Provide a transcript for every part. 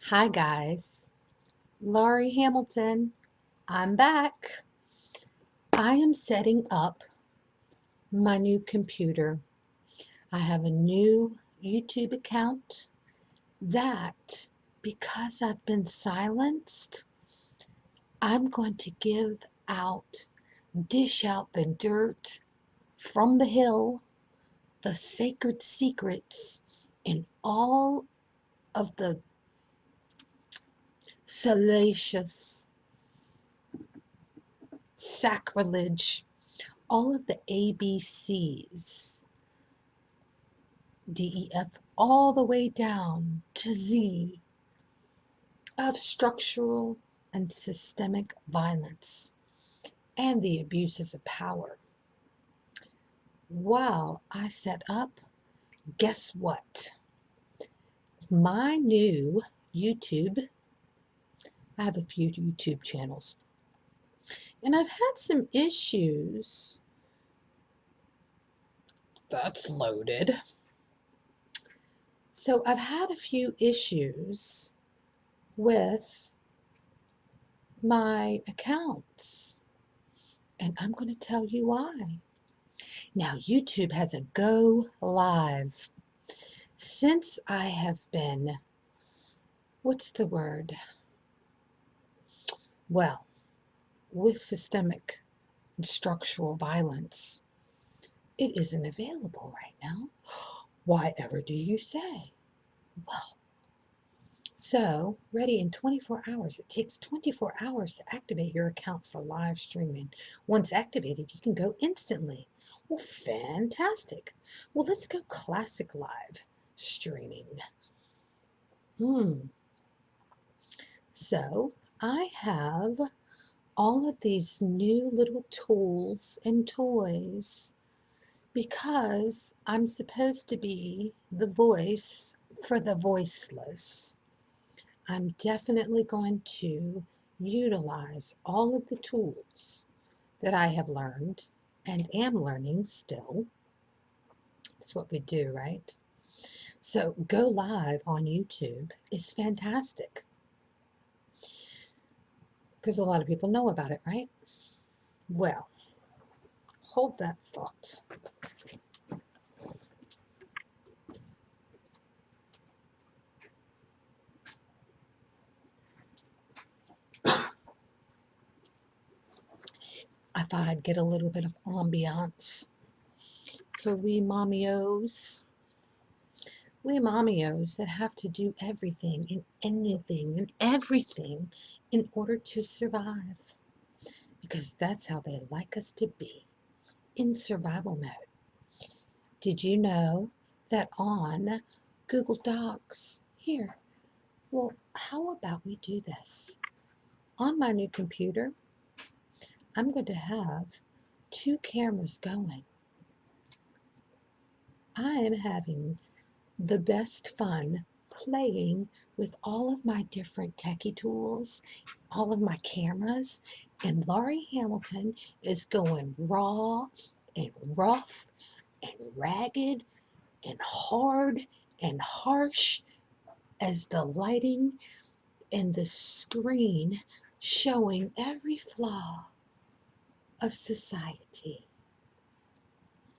Hi guys, Laurie Hamilton. I'm back. I am setting up my new computer. I have a new YouTube account that, because I've been silenced, I'm going to dish out the dirt from the hill, the sacred secrets, and all of the salacious sacrilege, all of the ABCs, DEF, all the way down to Z of structural and systemic violence and the abuses of power. While I set up, guess what? My new YouTube, I have a few YouTube channels, and I've had some issues. That's loaded. So I've had a few issues with my accounts, and I'm going to tell you why. Now, YouTube has a go live. Since I have been, what's the word? Well, with systemic and structural violence, it isn't available right now. Why ever do you say? Well, so ready in 24 hours. It takes 24 hours to activate your account for live streaming. Once activated, you can go instantly. Well, fantastic. Well, let's go classic live streaming. So I have all of these new little tools and toys because I'm supposed to be the voice for the voiceless. I'm definitely going to utilize all of the tools that I have learned and am learning still. That's what we do, right? So go live on YouTube is fantastic because a lot of people know about it, right? Well, hold that thought. I thought I'd get a little bit of ambiance for we mommios. We mommios that have to do everything and anything and everything in order to survive. Because that's how they like us to be, in survival mode. Did you know that on Google Docs, here, well, how about we do this? On my new computer, I'm going to have two cameras going. I am having the best fun playing with all of my different techie tools, all of my cameras, and Laurie Hamilton is going raw and rough and ragged and hard and harsh as the lighting and the screen showing every flaw of society.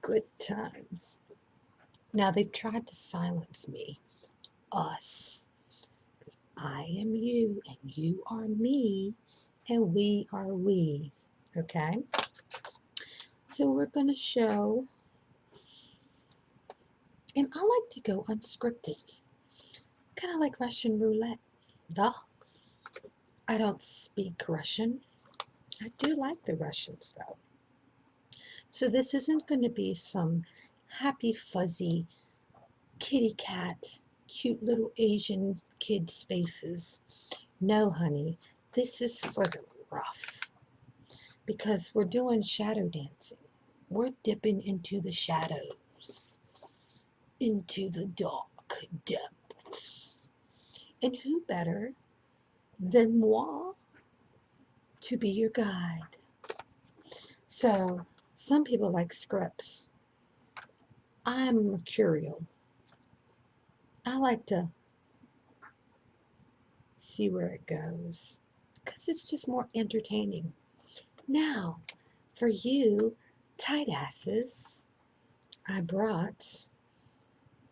Good times. Now they've tried to silence me, us. I am you, and you are me, and we are we. Okay? So we're going to show, and I like to go unscripted, kind of like Russian roulette. Duh. I don't speak Russian. I do like the Russians, though. So this isn't going to be some happy, fuzzy, kitty cat, cute little Asian kids' faces. No, honey, this is for the rough. Because we're doing shadow dancing. We're dipping into the shadows, into the dark depths. And who better than moi to be your guide? So, some people like scripts. I'm mercurial. I like to See where it goes, because it's just more entertaining. Now, for you tight asses, I brought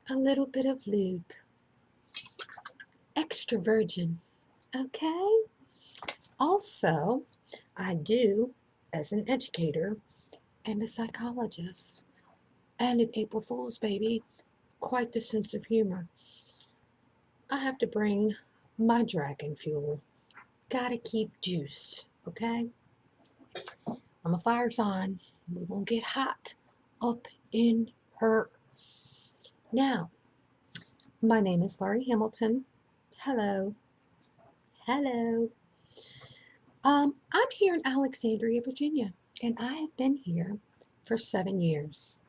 a little bit of lube, extra virgin, okay? Also, I do, as an educator and a psychologist and an April Fool's baby, quite the sense of humor. I have to bring my dragon fuel. Gotta keep juiced, okay? I'm a fire sign. We're gonna get hot up in her. Now, my name is Laurie Hamilton. Hello. Hello. I'm here in Alexandria, Virginia, and I have been here for 7 years.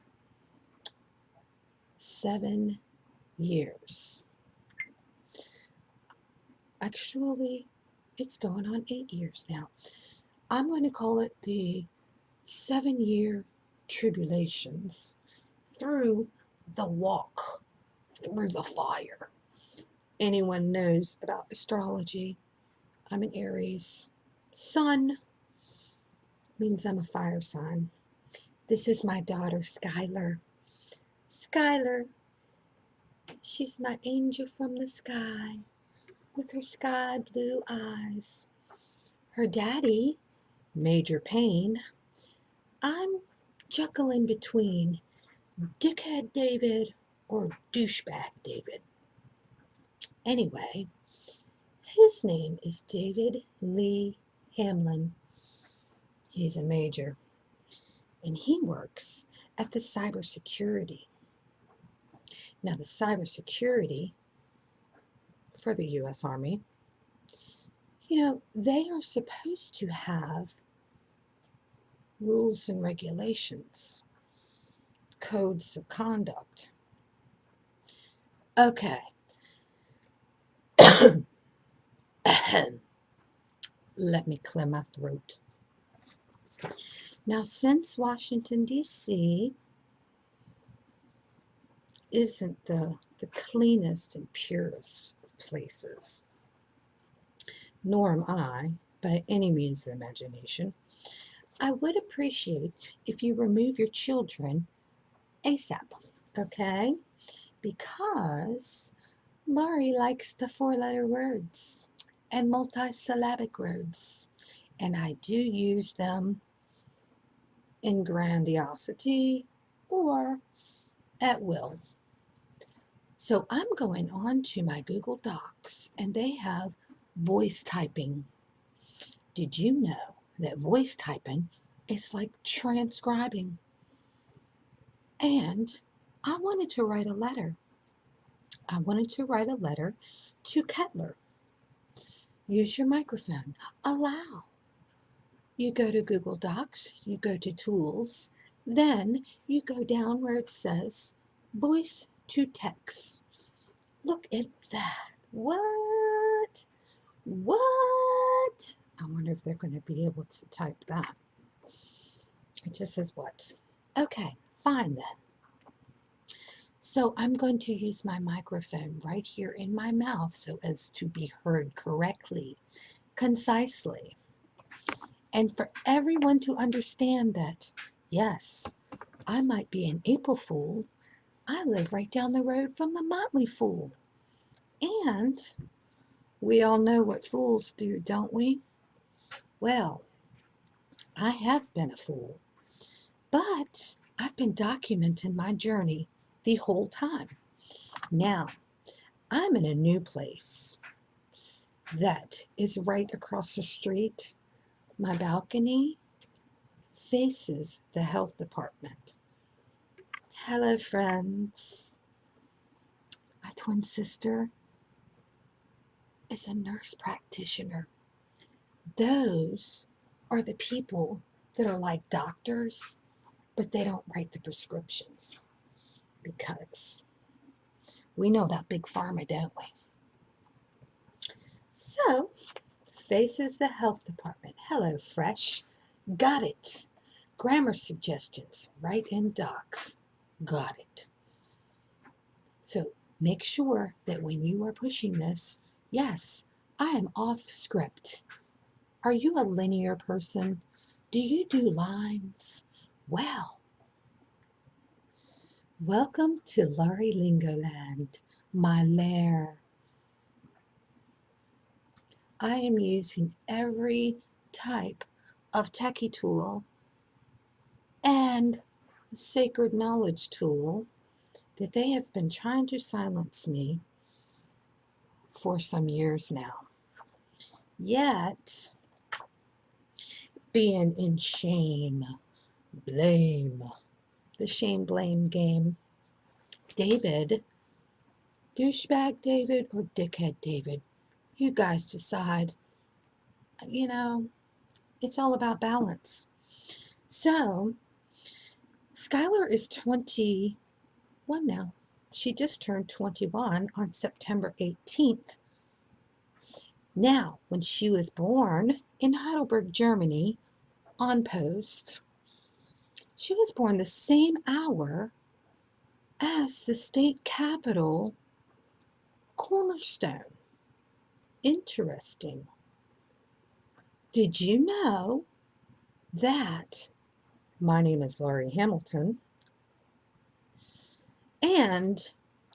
7 years. Actually, it's going on 8 years now. I'm going to call it the 7-year tribulations through the walk through the fire. Anyone knows about astrology? I'm an Aries. Sun means I'm a fire sign. This is my daughter, Skylar. Skylar, she's my angel from the sky with her sky blue eyes. Her daddy, Major Pain, I'm juggling between Dickhead David or Douchebag David. Anyway, his name is David Lee Hamlin. He's a major, and he works at the cybersecurity. Now, the cybersecurity for the U.S. Army, they are supposed to have rules and regulations, codes of conduct. Okay. Let me clear my throat. Now, since Washington, D.C. isn't the cleanest and purest of places, nor am I, by any means of imagination, I would appreciate if you remove your children ASAP, okay? Because Laurie likes the 4-letter words and multisyllabic words, and I do use them in grandiosity or at will. So I'm going on to my Google Docs, and they have voice typing. Did you know that voice typing is like transcribing? And I wanted to write a letter. I wanted to write a letter to Kettler. Use your microphone. Allow. You go to Google Docs, you go to Tools, then you go down where it says Voice to Text. Look at that. What? What? I wonder if they're going to be able to type that. It just says what? Okay, fine then. So I'm going to use my microphone right here in my mouth so as to be heard correctly, concisely, and for everyone to understand that, yes, I might be an April Fool. I live right down the road from the Motley Fool. And we all know what fools do, don't we? Well, I have been a fool, but I've been documenting my journey the whole time. Now, I'm in a new place that is right across the street. My balcony faces the health department. Hello, friends. My twin sister is a nurse practitioner. Those are the people that are like doctors, but they don't write the prescriptions because we know about Big Pharma, don't we? So, faces the health department. Hello, Fresh. Got it. Grammar suggestions. Write in docs. Got it. So, make sure that when you are pushing this, yes, I am off script. Are you a linear person? Do you do lines? Well, welcome to Laurie Lingoland, my lair. I am using every type of techie tool and sacred knowledge tool that they have been trying to silence me for some years now. Yet, being in shame, blame, the shame blame game, David, douchebag David or dickhead David, you guys decide. You know, it's all about balance. So, Skylar is 21 now. She just turned 21 on September 18th. Now, when she was born in Heidelberg, Germany, on post, she was born the same hour as the state capitol cornerstone. Interesting. Did you know that my name is Laurie Hamilton and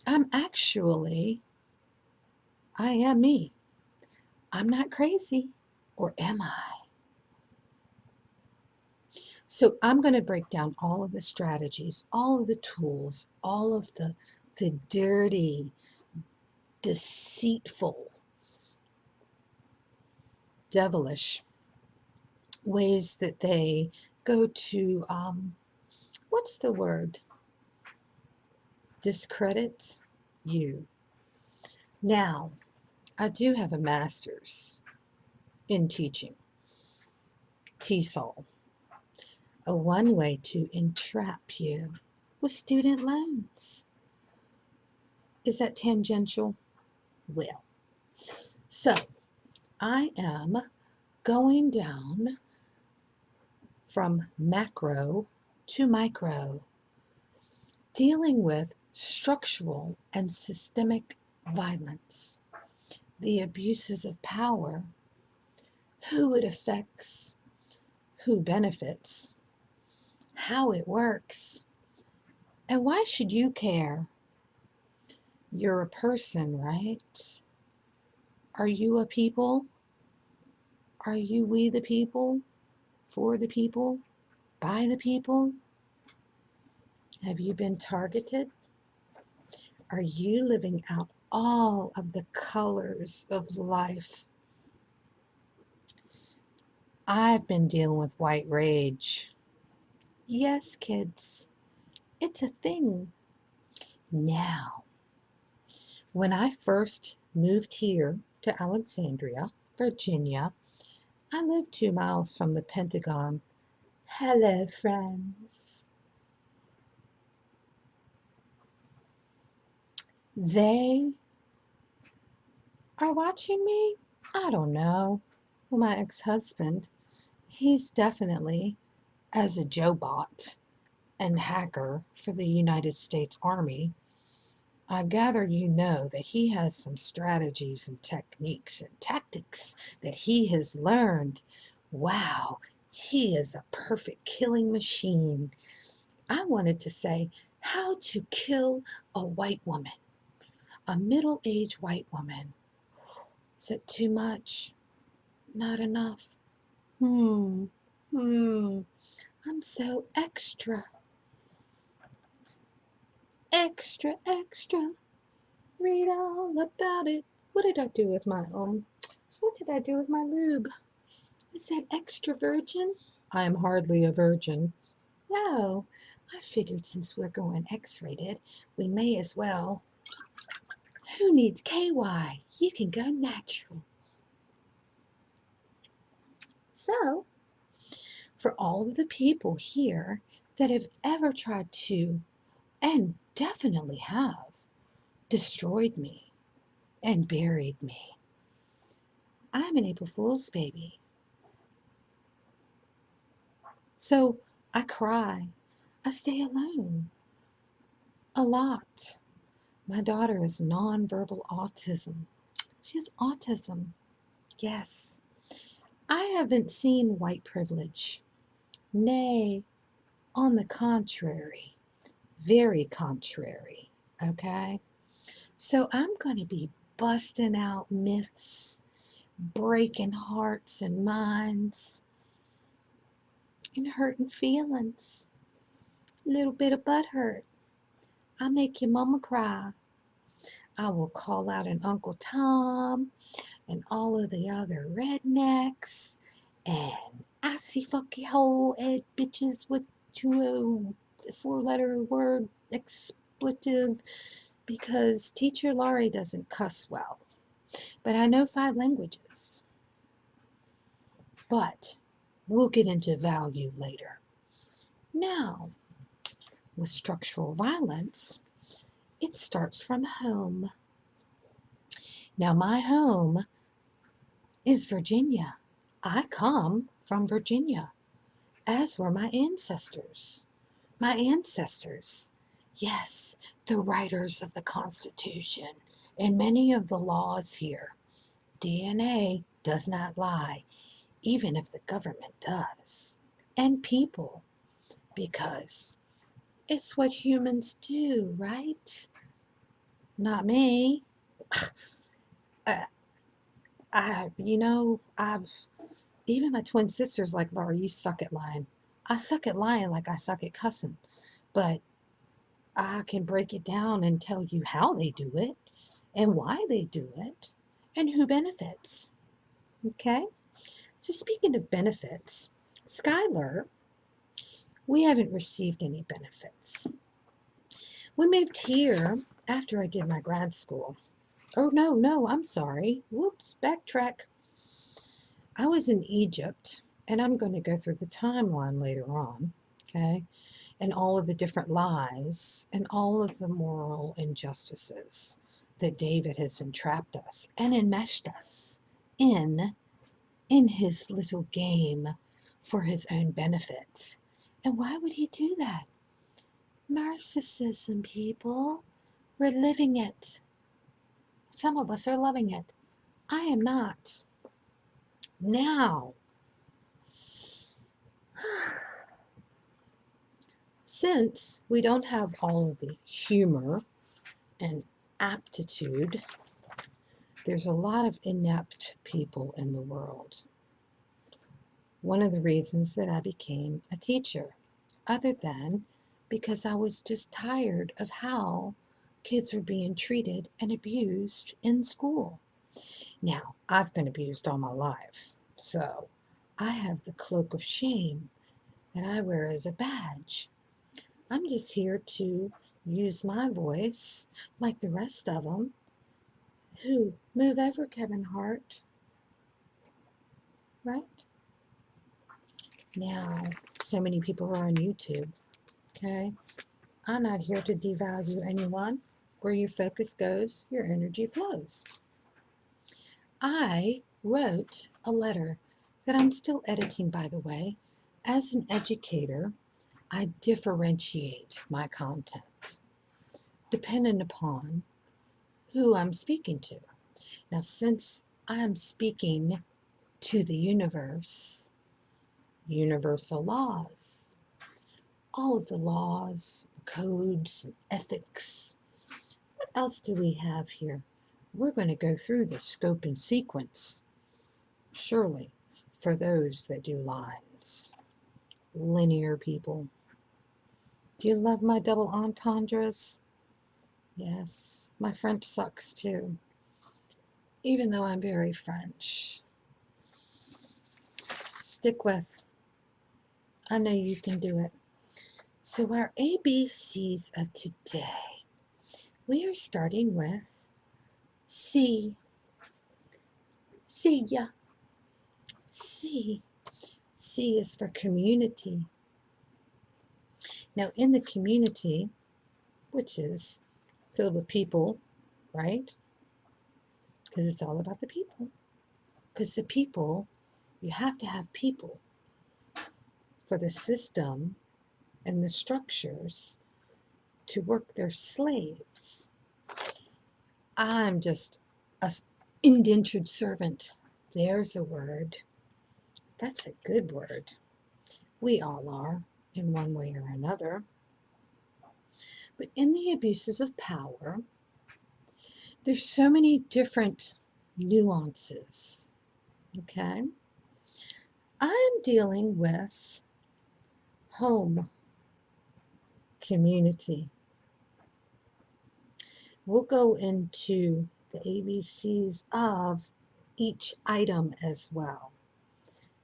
I am me. I'm not crazy, or am I? So I'm going to break down all of the strategies, all of the tools, all of the dirty, deceitful, devilish ways that they go to, what's the word? Discredit you. Now, I do have a master's in teaching, TESOL, a one way to entrap you with student loans. Is that tangential? Well, so I am going down from macro to micro, dealing with structural and systemic violence, the abuses of power, who it affects, who benefits, how it works, and why should you care? You're a person, right? Are you a people? Are you we the people? For the people? By the people? Have you been targeted? Are you living out all of the colors of life? I've been dealing with white rage. Yes, kids, it's a thing. Now, when I first moved here to Alexandria, Virginia, I lived 2 miles from the Pentagon. Hello, friends. They are watching me? I don't know. Well, my ex-husband, he's definitely, as a Joe bot and hacker for the United States Army, I gather you know that he has some strategies and techniques and tactics that he has learned. Wow, he is a perfect killing machine. I wanted to say how to kill a white woman, a middle-aged white woman. Is it too much? Not enough? Hmm. I'm so extra. Extra, extra. Read all about it. What did I do with my what did I do with my lube? Is that extra virgin? I am hardly a virgin. No, I figured since we're going X-rated, we may as well. Who needs KY? You can go natural. So, for all of the people here that have ever tried to, and definitely have, destroyed me and buried me, I'm an April Fool's baby. So I cry. I stay alone a lot. My daughter has nonverbal autism. She has autism. Yes, I haven't seen white privilege. Nay, on the contrary, very contrary. Okay? So I'm going to be busting out myths, breaking hearts and minds, and hurting feelings. A little bit of butt hurt. I'll make your mama cry. I will call out an Uncle Tom and all of the other rednecks and icy fucky hole head bitches with a four-letter word expletive because teacher Laurie doesn't cuss well. But I know 5 languages. But we'll get into value later. Now, with structural violence, it starts from home. Now, my home is Virginia. I come from Virginia, as were my ancestors. My ancestors, yes, the writers of the Constitution and many of the laws here. DNA does not lie, even if the government does. And people, because it's what humans do, right? Not me. Uh, I've even my twin sisters like, Laura, you suck at lying. I suck at lying like I suck at cussing, but I can break it down and tell you how they do it and why they do it and who benefits. Okay? So speaking of benefits, Skylar, we haven't received any benefits. We moved here after I did my grad school. Oh, no, I'm sorry. Whoops, backtrack. I was in Egypt, and I'm going to go through the timeline later on, okay? And all of the different lies and all of the moral injustices that David has entrapped us and enmeshed us in his little game for his own benefit. And why would he do that? Narcissism, people. We're living it. Some of us are loving it. I am not. Now, since we don't have all of the humor and aptitude, there's a lot of inept people in the world. One of the reasons that I became a teacher, other than because I was just tired of how kids were being treated and abused in school. Now, I've been abused all my life, so I have the cloak of shame that I wear as a badge. I'm just here to use my voice like the rest of them who move over Kevin Hart, right? Now, so many people are on YouTube, okay? I'm not here to devalue anyone. Where your focus goes, your energy flows. I wrote a letter that I'm still editing, by the way. As an educator, I differentiate my content depending upon who I'm speaking to. Now, since I'm speaking to the universe, universal laws, all of the laws, codes, and ethics. What else do we have here? We're going to go through the scope and sequence, surely, for those that do lines. Linear people. Do you love my double entendres? Yes, my French sucks too, even though I'm very French. Stick with. I know you can do it. So our ABCs of today, we are starting with C. See ya. C. C is for community. Now, in the community, which is filled with people, right? Because it's all about the people. Because the people, you have to have people for the system and the structures to work their slaves. I'm just an indentured servant There's a word. That's a good word. We all are, in one way or another. But in the abuses of power, there's so many different nuances. Okay? I'm dealing with home, community. We'll go into the ABCs of each item as well,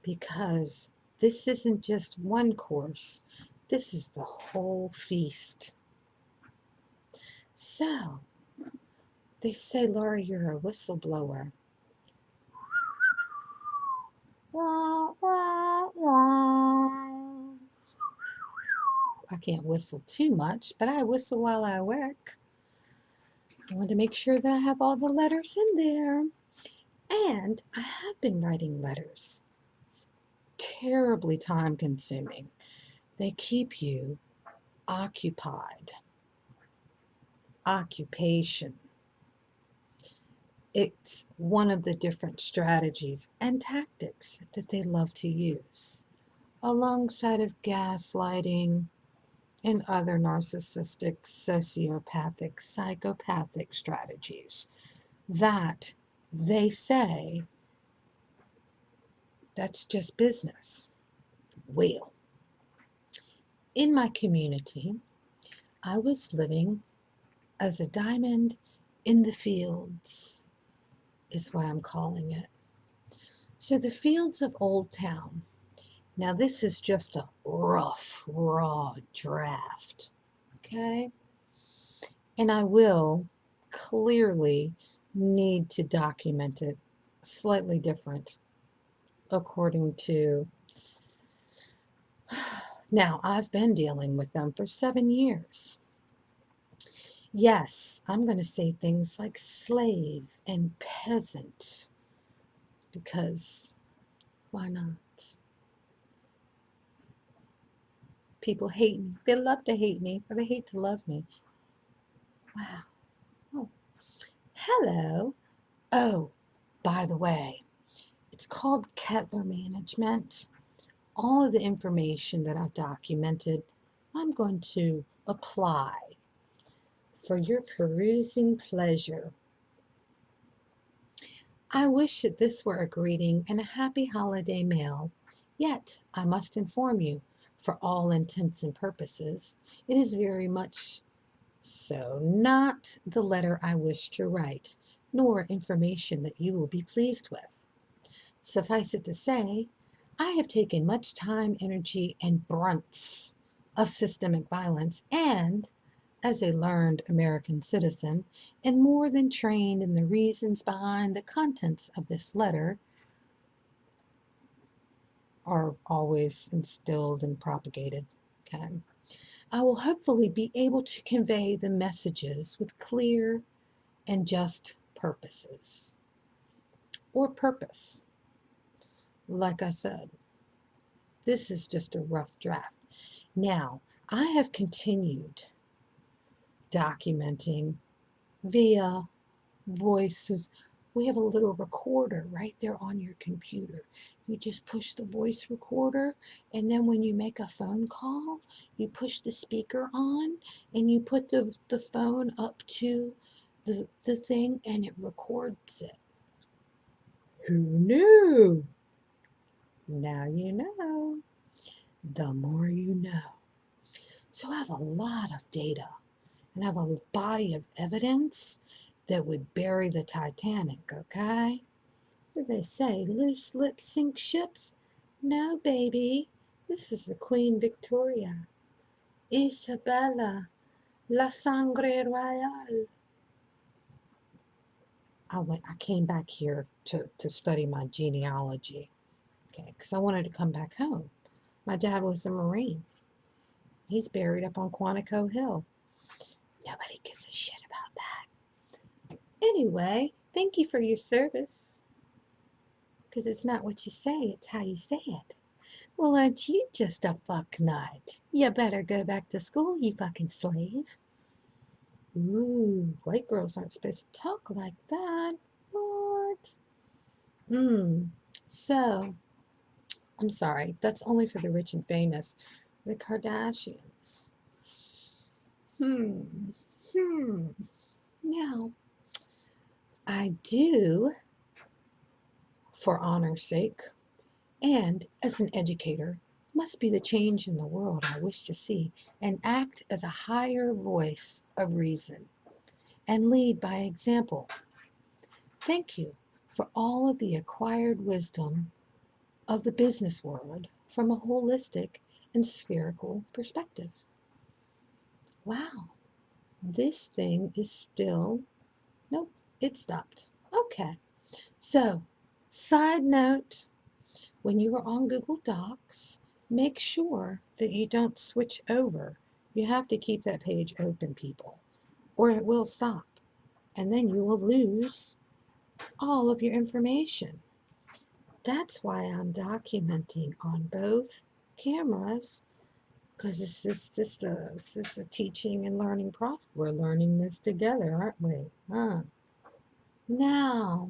because this isn't just one course, this is the whole feast. So, they say, Laura, you're a whistleblower. I can't whistle too much, but I whistle while I work. I want to make sure that I have all the letters in there. And I have been writing letters. It's terribly time consuming. They keep you occupied. Occupation. It's one of the different strategies and tactics that they love to use, alongside of gaslighting and other narcissistic, sociopathic, psychopathic strategies that they say that's just business. Well, in my community, I was living as a diamond in the fields, is what I'm calling it. So the fields of Old Town. Now this is just a rough, raw draft, okay? And I will clearly need to document it slightly different according to. Now, I've been dealing with them for 7 years. Yes, I'm going to say things like slave and peasant, because why not? People hate me. They love to hate me, or they hate to love me. Wow. Oh, hello. Oh, by the way, it's called Kettler Management. All of the information that I've documented, I'm going to apply for your perusing pleasure. I wish that this were a greeting and a happy holiday mail, yet I must inform you, for all intents and purposes, it is very much so not the letter I wish to write, nor information that you will be pleased with. Suffice it to say, I have taken much time, energy, and brunts of systemic violence, and, as a learned American citizen, and more than trained in the reasons behind the contents of this letter, are always instilled and propagated. Okay. I will hopefully be able to convey the messages with clear and just purposes. Or purpose. Like I said, this is just a rough draft. Now, I have continued documenting via voices. We have a little recorder right there on your computer. You just push the voice recorder, and then when you make a phone call, you push the speaker on, and you put the phone up to the thing, and it records it. Who knew? Now you know. The more you know. So I have a lot of data, and I have a body of evidence that would bury the Titanic, okay? What do they say? Loose lips sink ships? No, baby. This is the Queen Victoria. Isabella, la sangre royale. I came back here to study my genealogy, okay, because I wanted to come back home. My dad was a Marine. He's buried up on Quantico Hill. Nobody gives a shit about that. Anyway, thank you for your service. Because it's not what you say, it's how you say it. Well, aren't you just a fuck nut? You better go back to school, you fucking slave. Ooh, white girls aren't supposed to talk like that. What? So, I'm sorry, that's only for the rich and famous. The Kardashians. Hmm. Hmm. Now, I do, for honor's sake, and as an educator, must be the change in the world I wish to see, and act as a higher voice of reason, and lead by example. Thank you for all of the acquired wisdom of the business world from a holistic and spherical perspective. Wow, this thing is still, nope, it stopped. Okay, so side note, when you are on Google Docs, make sure that you don't switch over. You have to keep that page open, people, or it will stop, and then you will lose all of your information. That's why I'm documenting on both cameras, because it's just a teaching and learning process. We're learning this together, aren't we? Huh? Now,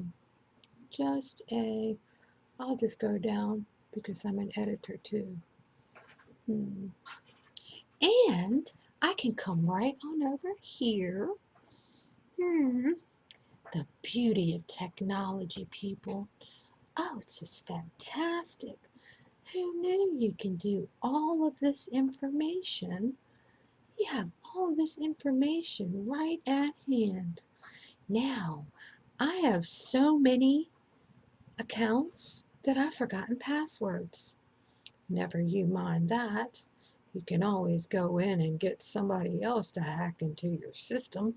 I'll just go down because I'm an editor too. Hmm. And I can come right on over here. Hmm. The beauty of technology, people. Oh, it's just fantastic. Who knew you can do all of this information? You have all of this information right at hand. Now, I have so many accounts that I've forgotten passwords. Never you mind that. You can always go in and get somebody else to hack into your system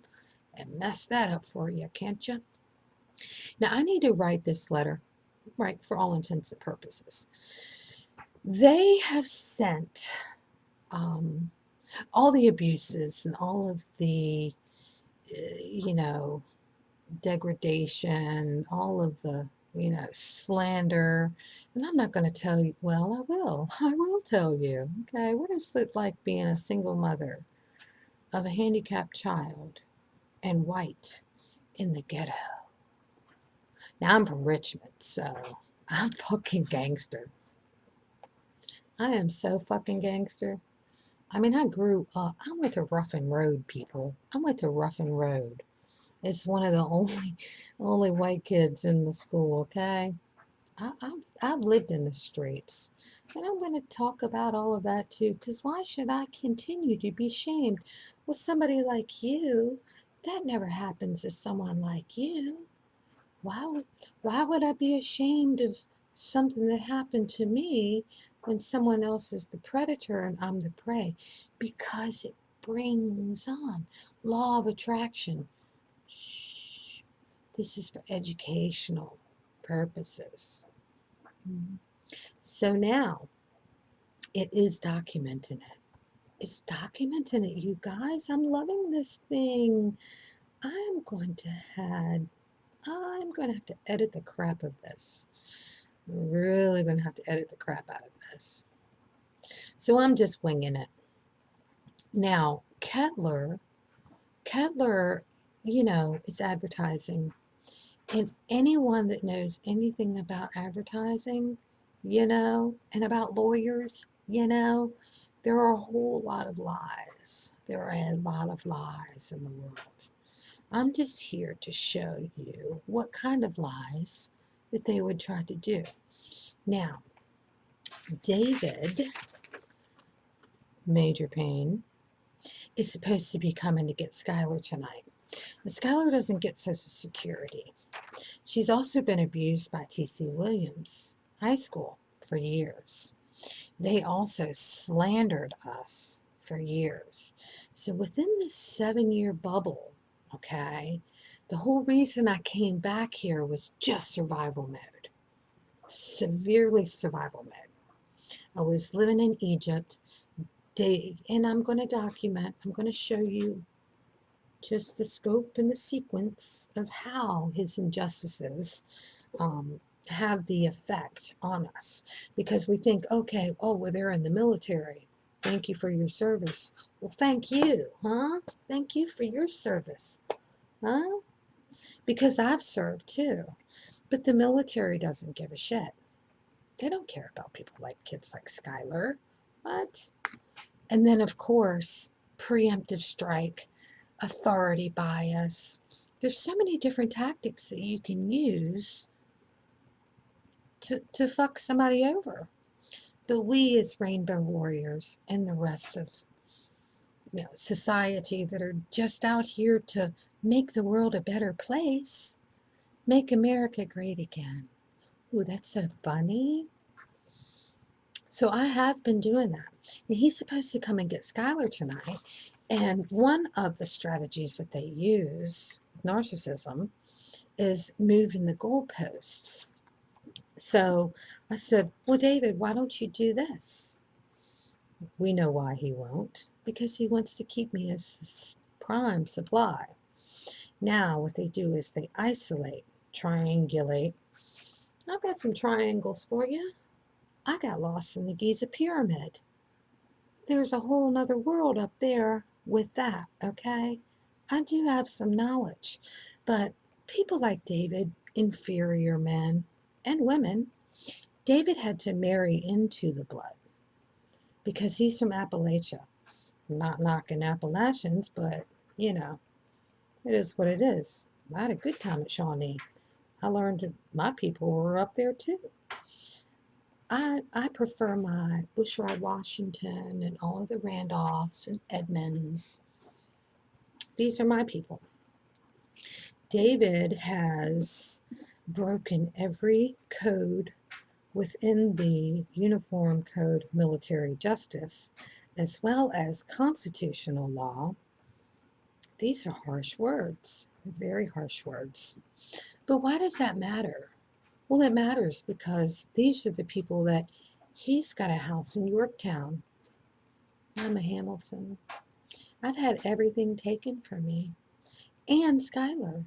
and mess that up for you, can't you? Now, I need to write this letter, right, for all intents and purposes. They have sent um, all the abuses and all of the, you know, degradation, all of the, slander. And I'm not going to tell you, well, I will. I will tell you. Okay, what is it like being a single mother of a handicapped child and white in the ghetto? Now, I'm from Richmond, so I'm fucking gangster. I am so fucking gangster. I mean, I grew up, I went to Rough and Road, people. I went to Rough and Road. It's one of the only white kids in the school, okay? I've lived in the streets. And I'm going to talk about all of that too, because why should I continue to be shamed with somebody like you? That never happens to someone like you. Why would, why would I be ashamed of something that happened to me when someone else is the predator and I'm the prey? Because it brings on law of attraction. Shh. This is for educational purposes. Mhm. So now it is documenting it. It's documenting it, you guys. I'm loving this thing. I'm going to have I'm going to have to edit the crap of this. I'm really going to have to edit the crap out of this. So I'm just winging it. Now, Kettler, it's advertising. And anyone that knows anything about advertising, and about lawyers, there are a whole lot of lies. There are a lot of lies in the world. I'm just here to show you what kind of lies that they would try to do. Now, David, Major Payne, is supposed to be coming to get Skylar tonight. But Skylar doesn't get Social Security. She's also been abused by T.C. Williams High School for years. They also slandered us for years. So within this 7-year bubble, okay, the whole reason I came back here was just survival mode, severely survival mode. I was living in Egypt, and I'm going to document, I'm going to show you just the scope and the sequence of how his injustices um, have the effect on us, because we think, okay, oh, well, they're in the military. Thank you for your service. Well, thank you, huh? Thank you for your service, huh? Because I've served too. But the military doesn't give a shit. They don't care about people like kids like Skylar. What? And then, of course, preemptive strike, authority bias. There's so many different tactics that you can use to fuck somebody over. But we as rainbow warriors and the rest of society that are just out here to make the world a better place, make America great again. Ooh, that's so funny. So I have been doing that. And he's supposed to come and get Skylar tonight. And one of the strategies that they use with narcissism is moving the goalposts. So I said, well, David, why don't you do this? We know why he won't, because he wants to keep me as his prime supply. Now what they do is they isolate, triangulate. I've got some triangles for you. I got lost in the Giza pyramid. There's a whole nother world up there with that, okay? I do have some knowledge, but people like David, inferior men and women, David had to marry into the blood because he's from Appalachia. I'm not knocking Appalachians, but it is what it is. I had a good time at Shawnee. I learned my people were up there too. I prefer my Bushrod Washington and all of the Randolphs and Edmonds. These are my people. David has broken every code within the Uniform Code of Military Justice, as well as constitutional law. These are harsh words, very harsh words. But why does that matter? Well, it matters because these are the people that he's got a house in Yorktown. I'm a Hamilton. I've had everything taken from me. And Skylar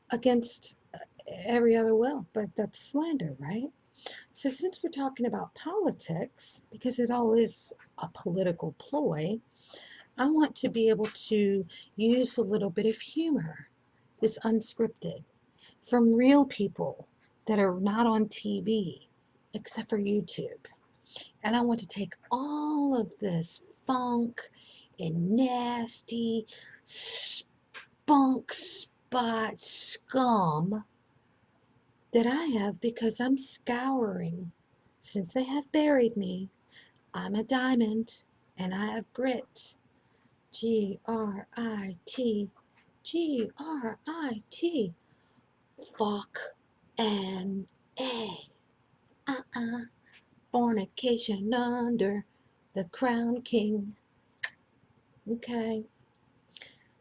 against every other will. But that's slander, right? So since we're talking about politics, because it all is a political ploy, I want to be able to use a little bit of humor, this unscripted, from real people that are not on TV, except for YouTube. And I want to take all of this funk and nasty spunk spot scum that I have because I'm scouring. Since they have buried me, I'm a diamond and I have grit. Grit. Grit. Fuck and A. Fornication under the crown king. Okay.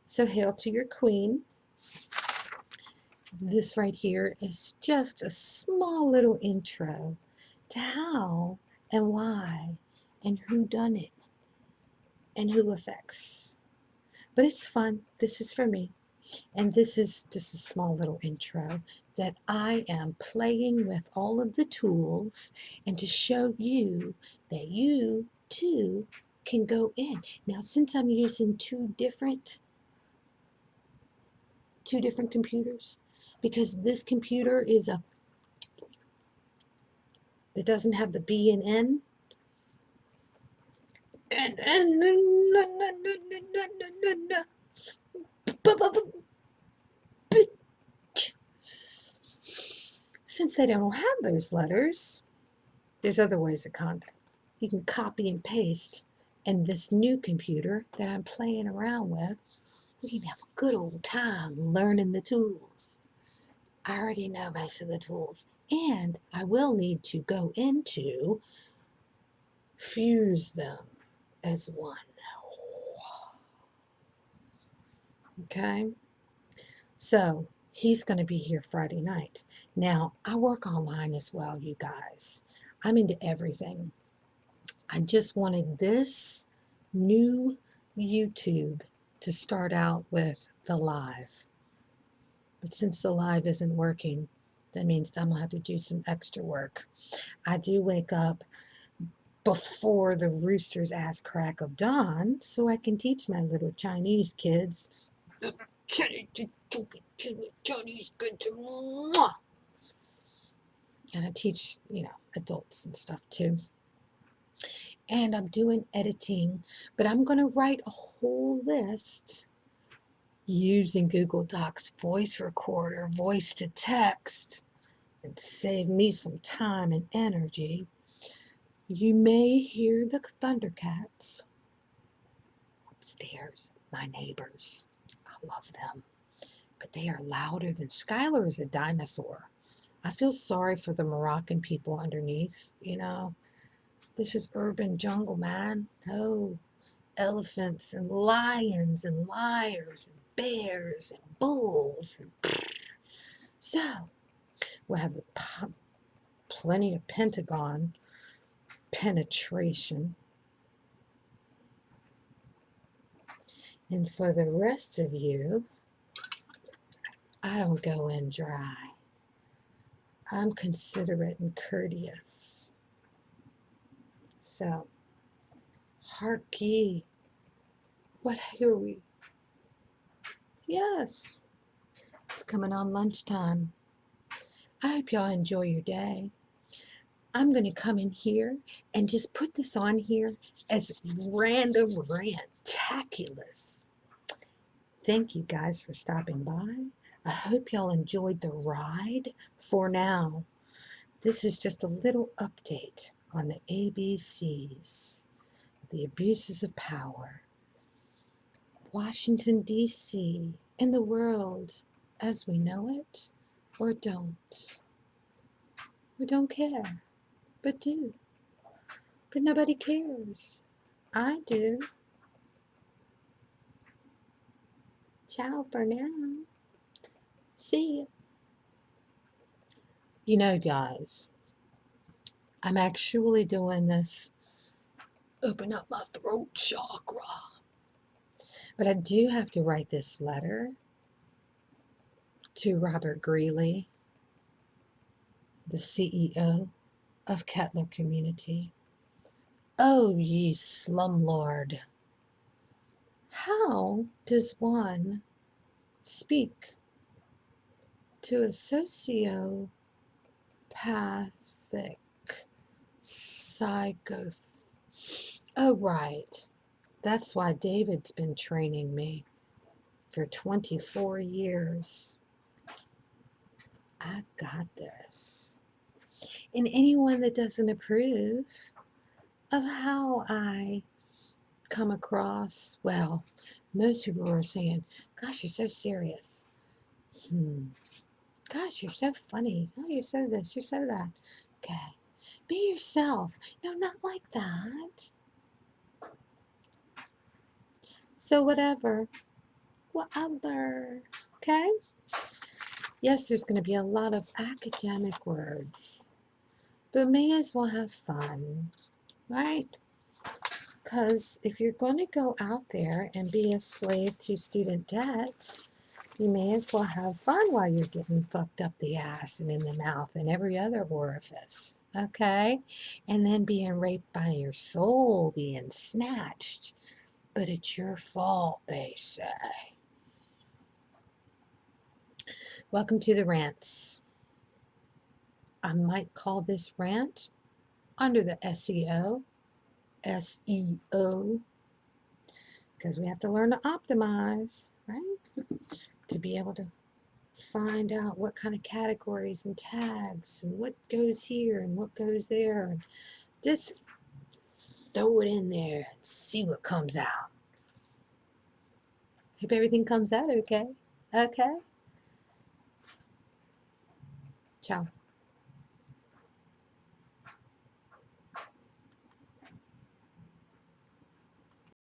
So hail to your queen. This right here is just a small little intro to how and why and who done it and who affects. But it's fun. This is for me. And this is just a small little intro that I am playing with all of the tools and to show you that you too can go in. Now, since I'm using two different computers, because this computer is that doesn't have the B and N. And since they don't have those letters, there's other ways of contact. You can copy and paste, and this new computer that I'm playing around with, we can have a good old time learning the tools. I already know most of the tools, and I will need to go into fuse them as one. Okay? So he's going to be here Friday night. Now, I work online as well, you guys. I'm into everything. I just wanted this new YouTube to start out with the live. But since the live isn't working, that means I'm going to have to do some extra work. I do wake up before the rooster's ass crack of dawn so I can teach my little Chinese kids Chinese kids. And I teach, adults and stuff too. And I'm doing editing, but I'm going to write a whole list using Google Docs voice recorder, voice to text, and save me some time and energy. You may hear the Thundercats upstairs, my neighbors. I love them, but they are louder than Skylar is a dinosaur. I feel sorry for the Moroccan people underneath, This is urban jungle, man. Oh, elephants and lions and liars and bears and bulls. So, we'll have plenty of Pentagon penetration. And for the rest of you, I don't go in dry. I'm considerate and courteous. So, hark ye, what hear we? Yes, it's coming on lunchtime. I hope y'all enjoy your day. I'm going to come in here and just put this on here as random Rantaculous. Thank you guys for stopping by. I hope y'all enjoyed the ride. For now, this is just a little update on the ABCs, the abuses of power, Washington, D.C., and the world as we know it, or don't. We don't care, but do. But nobody cares. I do. Ciao for now. See ya. Guys, I'm actually doing this open up my throat chakra. But I do have to write this letter to Robert Greeley, the CEO of Kettler Community. Oh, ye slumlord, how does one speak to a sociopathic psychoth? Oh, right. That's why David's been training me for 24 years. I've got this. And anyone that doesn't approve of how I come across, well, most people are saying, gosh, you're so serious. Gosh, you're so funny. Oh, you're so this, you're so that. Okay. Be yourself. No, not like that. So whatever. Okay? Yes, there's going to be a lot of academic words, but may as well have fun, right? Because if you're going to go out there and be a slave to student debt, you may as well have fun while you're getting fucked up the ass and in the mouth and every other orifice, okay? And then being raped by your soul, being snatched. But it's your fault, they say. Welcome to the rants. I might call this rant under the SEO, because we have to learn to optimize, right? To be able to find out what kind of categories and tags and what goes here and what goes there. And just throw it in there and see what comes out. Hope everything comes out okay. Okay? Ciao.